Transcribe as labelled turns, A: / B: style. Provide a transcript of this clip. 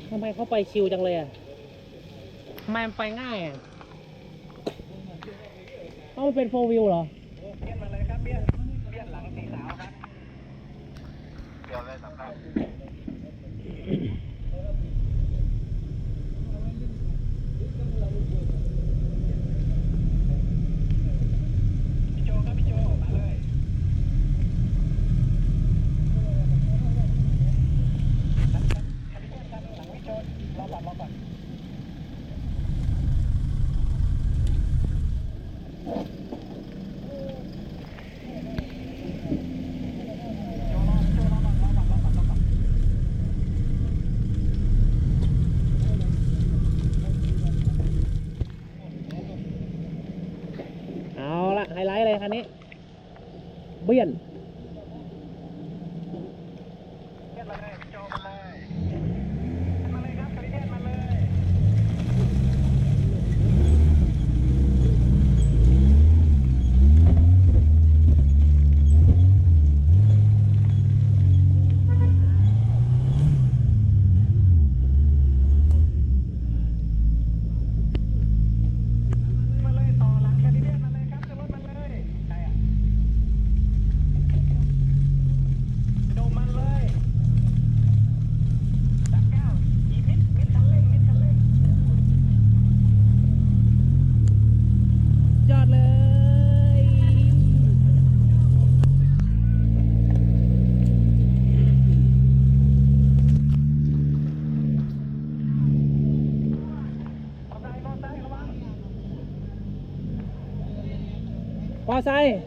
A: ทำไมเขาไปชิวจังเลยอ่ะทำไมมันไปง่ายอ่ะมันเป็นโฟร์วิวเหรอเบี้ยนมาเลยครับเบี้ยนหลังสีขาวครับเดี๋ยวเลยสำคัญพี่โจครับพี่โจมาเลยหลังพี่โจรอก่อนเอาละไฮไลท์เลยคันนี้เบี้ยนมาเลยโจมาเลยครับคาริเบียนมาเลยต่อหลังคาริเบียนมาเลยครับขึ้นรถมาเลยใช่อ่ะโดมมันเลย39อีมิดคันเร่งยอดเลยมอไซค์